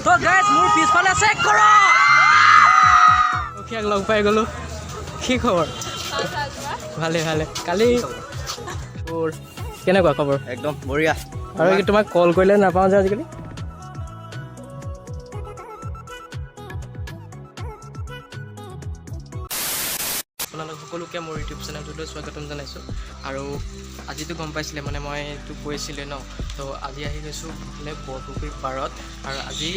তো গাইজ মোৰ পিছফালে চেক কৰ অখিয়াক লগ পাই গ'লো কি খবৰ ভালে ভালে কালি তোৰ কেনেকুৱা খবৰ একদম বঢ়িয়া আৰু কি তোমাক কল কৰিলে নাপাওঁ যে আজিকালি আপোনালোক সকলোকে মোৰ ইউটিউব চেনেলটোলৈ স্বাগতম জনাইছোঁ আৰু আজিতো গম পাইছিলে মানে মই এইটো কৈছিলে ন তো আজি আহি গৈছোঁ বোলে বৰপুখুৰীৰ পাৰত আৰু আজি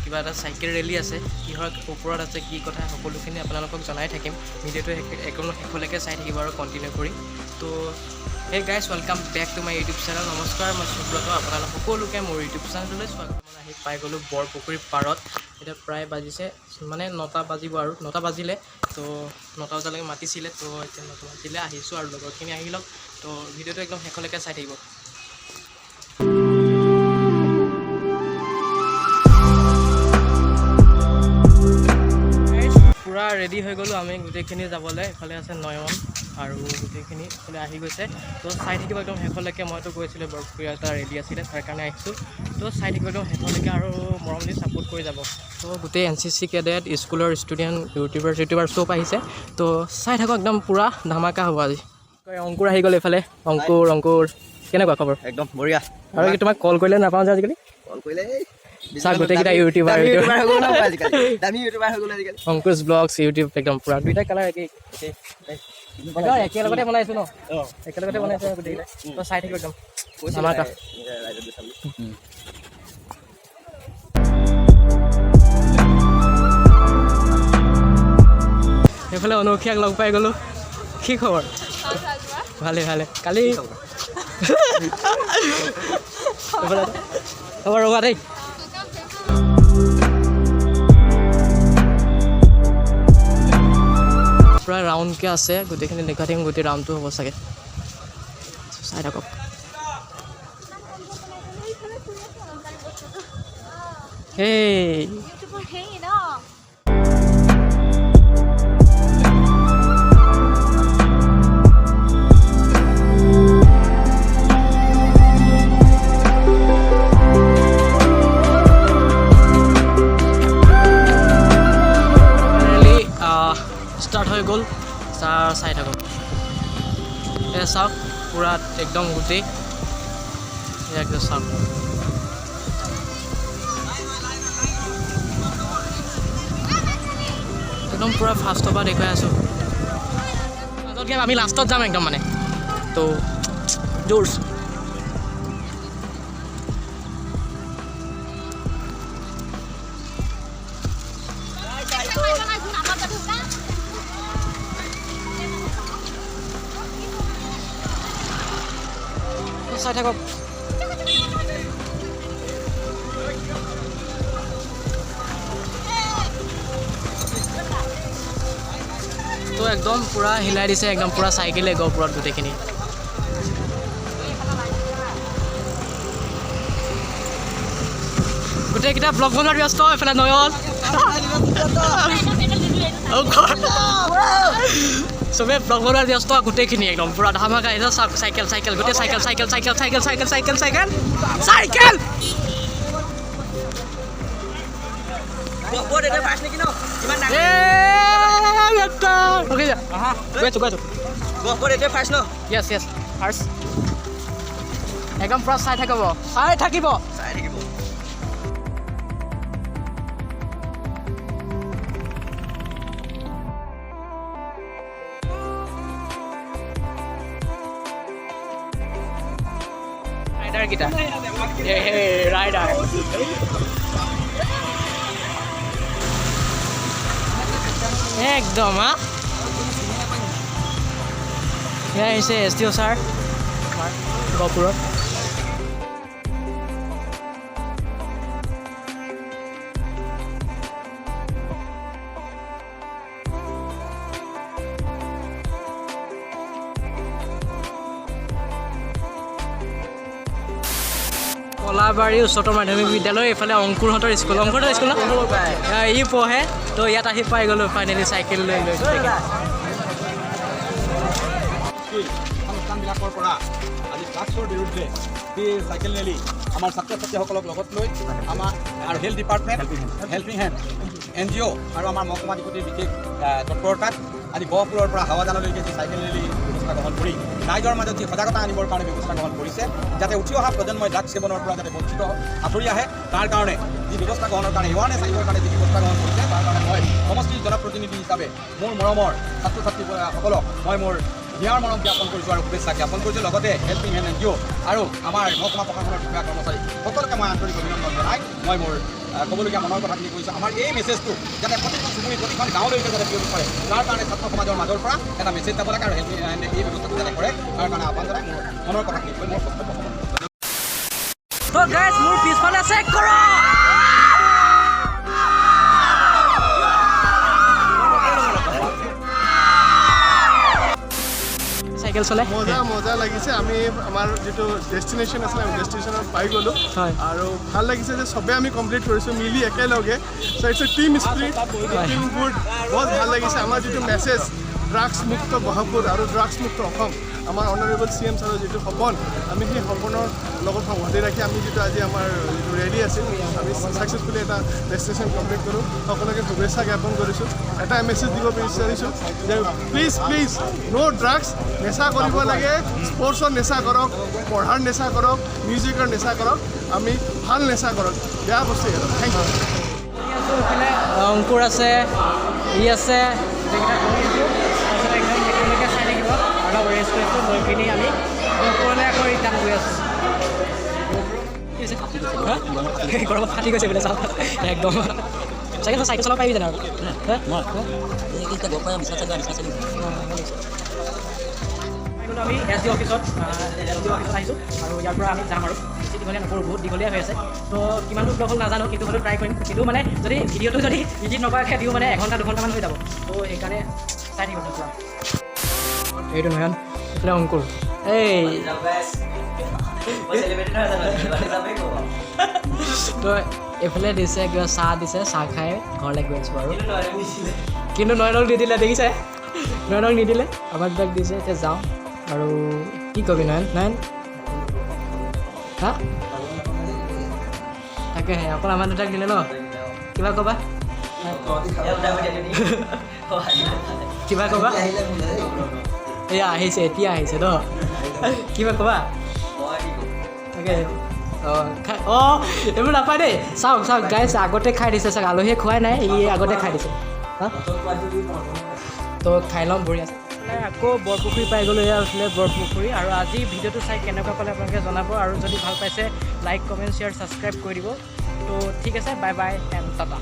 কিবা এটা চাইকেল ৰেলী আছে কিহৰ ওপৰত আছে কি কথা সকলোখিনি আপোনালোকক জনাই থাকিম ভিডিঅ'টো একদম শেষলৈকে চাই থাকিব আৰু কণ্টিনিউ কৰি তো hey guys welcome back to my YouTube channel নমস্কাৰ মই সুব্ৰত আপোনালোক সকলোকে মোৰ ইউটিউব চেনেলটোলৈ স্বাগতম আহি পাই গ'লোঁ বৰপুখুৰীৰ পাৰত এতিয়া প্ৰায় বাজিছে মানে 9টা বাজিব আৰু 9টা বাজিলে তো 9টা বজালৈকে মাতিছিলে তো এতিয়া 9টা বাজিলে আহিছোঁ আৰু লগৰখিনি আহি লওক তো ভিডিঅ'টো একদম শেষলৈকে চাই থাকিব পূৰা ৰেডি হৈ গ'লোঁ আমি গোটেইখিনি যাবলৈ এইফালে আছে নয়ন আৰু গোটেইখিনি এইফালে আহি গৈছে তো চাই থাকিব একদম শেষলৈকে মইতো গৈছিলোঁ বৰপুখুৰী এটা ৰেডি আছিলে তাৰ কাৰণে আহিছোঁ তো চাই থাকিব একদম শেষলৈকে আৰু মৰম দি ছাপোৰ্ট কৰি যাব তো গোটেই NCC কেডেট স্কুলৰ ষ্টুডেণ্ট ইউটিউবাৰ চব আহিছে তো চাই থাকক একদম পূৰা ধামাকা হ'ব আজি অংকুৰ আহি গ'ল এইফালে অংকুৰ কেনেকুৱা খবৰ একদম বঢ়িয়া আৰু কি তোমাক কল কৰিলে নাপাওঁ যে আজিকালি কল কৰিলে চাওক গোটেইকেইটা ইউটিউবাৰ আজিকালি অংকুশ ব্লগছ ইউটিউব একদম পূৰা দুইটা কালাৰ একেলগতে বনাইছোঁ ন একেলগতে বনাইছোঁ গোটেইকেইটা তো চাই থাকিব একদম ধামাকা সেইফালে অনৌখিয়াক লগ পাই গ'লোঁ কি খবৰ ভালে ভালে কালি খবৰ ৰ'বা দেই পূৰা ৰাউণ্ডকৈ আছে গোটেইখিনি দেখাই থাকিম গোটেই ৰাউণ্ডটো হ'ব চাগে চাই থাকক হেই ষ্টাৰ্ট হৈ গ'ল চাই থাকক এই চাওক পূৰা একদম গোটেই একদম চাওক একদম পূৰা ফাৰ্ষ্টৰ পৰা দেখুৱাই আছোঁ মাজতকৈ আমি লাষ্টত যাম একদম মানে তো জোৰ চাই থাকক তো একদম পূৰা হিলাই দিছে একদম পূৰা চাইকেলে ওপৰত গোটেইখিনি গোটেইকেইটা ব্লগ বনোৱাৰ ব্যস্ত এইফালে নয়ন চবে ব্লগ বনোৱাৰ ব্যস্ত গোটেইখিনি একদম পূৰা ধামাকা আহিছে চাওক চাইকেল গোটেই চাইকেল য়েছ ফাৰ্ষ্ট একদম পূৰা চাই থাকিব ৰাইডাৰ একদম এয়া আহিছে SDO ছাৰ গহপুৰত কলাবাৰী উচ্চতৰ মাধ্যমিক বিদ্যালয় এইফালে অংকুৰহঁতৰ স্কুল ন ই পঢ়ে তো ইয়াত আহি পাই গ'লোঁ ফাইনেলি চাইকেল লৈ ড্ৰাগছৰ বিৰুদ্ধে এই চাইকেল ৰেলী আমাৰ ছাত্ৰ ছাত্ৰীসকলক লগত লৈ আমাৰ আৰু health department helping hand NGO আৰু আমাৰ মহকুমা ডিপুটিৰ বিশেষ তৎপৰতাত আজি গহপুৰৰ পৰা হাৱাজানলৈকে যি চাইকেল ৰেলী ব্যৱস্থা গ্ৰহণ কৰি ৰাইজৰ মাজত যি সজাগতা আনিবৰ কাৰণে ব্যৱস্থা গ্ৰহণ কৰিছে যাতে উঠি অহা প্ৰজন্মই ড্ৰাগছ সেৱনৰ পৰা যাতে বঞ্চিত আঁতৰি আহে তাৰ কাৰণে যি ব্যৱস্থা গ্ৰহণৰ কাৰণে এৱাৰনেছ আনিবৰ কাৰণে যি ব্যৱস্থা গ্ৰহণ কৰিছে তাৰ কাৰণে মই সমষ্টিৰ জনপ্ৰতিনিধি হিচাপে মোৰ মৰমৰ ছাত্ৰ ছাত্ৰীসকলক মই মোৰ হিয়াৰ মৰম জ্ঞাপন কৰিছোঁ আৰু শুভেচ্ছা জ্ঞাপন কৰিছোঁ লগতে হেল্পিং হেণ্ড NGO আৰু আমাৰ মহকুমা প্ৰশাসনৰ বিষয়া কৰ্মচাৰী সকলোকে মই আন্তৰিক অভিনন্দন জনাই মই মোৰ ক'বলগীয়া মনৰ কথাখিনি কৈছোঁ আমাৰ এই মেছেজটো যাতে প্ৰতিখন চুবুৰী প্ৰতিখন গাঁৱলৈকে যাতে বিয়পি পৰে তাৰ কাৰণে ছাত্ৰ সমাজৰ মাজৰ পৰা এটা মেছেজ যাব লাগে আৰু হেল্পিং হেণ্ডে এই ব্যৱস্থাটো যাতে কৰে তাৰ কাৰণে আহ্বান জনাই মোৰ মনৰ কথাখিনি কৈ মোৰ বক্তব্য সমাপ্ত। তো গাইজ মোৰ পিছফালে চেক কৰক চাইকেল চলাই মজা লাগিছে আমি আমাৰ যিটো ডেষ্টিনেশ্যন আছিলে আমি ডেষ্টিনেশ্যনত পাই গ'লোঁ আৰু ভাল লাগিছে যে চবে আমি কমপ্লিট কৰিছোঁ মিলি একেলগে so' it's a team spirit team good বহুত ভাল লাগিছে আমাৰ যিটো মেছেজ ড্ৰাগছ মুক্ত গহপুৰ আৰু ড্ৰাগছ মুক্ত অসম আমাৰ অনাৰেবল CM ছাৰৰ যিটো সপোন আমি সেই সপোনৰ লগত সংগতি ৰাখি আমি যিটো আজি আমাৰ যিটো ৰেলী আছিল আমি ছাকচেছফুলি এটা ডেষ্টিনেশ্যন কমপ্লিট কৰোঁ সকলোকে শুভেচ্ছা জ্ঞাপন কৰিছোঁ এটা মেছেজ দিব বিচাৰিছোঁ যে প্লিজ ন' ড্ৰাগছ নেশা কৰিব লাগে স্পৰ্টছৰ নেশা কৰক পঢ়াৰ নেশা কৰক মিউজিকৰ নেশা কৰক আমি ভাল নেশা কৰক বেয়া বস্তু কৰক থেংক ইউ এইফালে অংকুৰ আছে ই আছে একেলগে চাই থাকিব অলপ ৰেষ্ট কৰিছোঁ লৈ পিনি আমি ওপৰলৈ আকৌ ৰিটাৰ্ণ গৈ আছোঁ গৰমত ফাটি গৈছে বোলে চাওক একদম চাইকেল চলাব পাৰিবি জানো আমি SDO অফিচত আহিছোঁ আৰু ইয়াৰ পৰা আমি যাম আৰু বেছি দীঘলীয়া নকৰোঁ বহুত দীঘলীয়া হৈ আছে তো কিমান দূৰ হ'ল নাজানো কিন্তু হ'লেও ট্ৰাই কৰিম কিন্তু মানে যদি ভিডিঅ'টো যদি ইডিট নকৰাকৈ দিওঁ মানে 1 ঘণ্টা 2 ঘণ্টামান হৈ যাব তো সেইকাৰণে চাই থাকিব পুৰা এইটো নয়ন এইফালে অংকুৰ তো এইফালে দিছে কিবা চাহ দিছে চাহ খাই ঘৰলৈ গৈ আছোঁ আৰু কিন্তু নয়নক নিদিলে দেখিছে নয়নক নিদিলে আমাৰ দুটাক দিছে এতিয়া যাওঁ আৰু কি কবি নয়ন হা তাকেহে অকল আমাৰ দুটাক দিলে ন কিবা ক'বা কিবা ক'বা এয়া আহিছে এতিয়া আহিছে ন কিবা ক'বা তাকে অঁ এইবোৰ নাপায় দেই চাওক গাইছ আগতে খাই দিছে চাওক আলহীয়ে খোৱাই নাই ই আগতে খাই দিছে হা তো খাই ল'ম বঢ়িয়া আছে আকৌ বৰপুখুৰী পাই গ'লোঁ এয়া আছিলে বৰপুখুৰী আৰু আজি ভিডিঅ'টো চাই কেনেকুৱা পালে আপোনালোকে জনাব আৰু যদি ভাল পাইছে লাইক কমেণ্ট শ্বেয়াৰ ছাবস্ক্ৰাইব কৰি দিব তো ঠিক আছে বাই বাই এণ্ড টাটা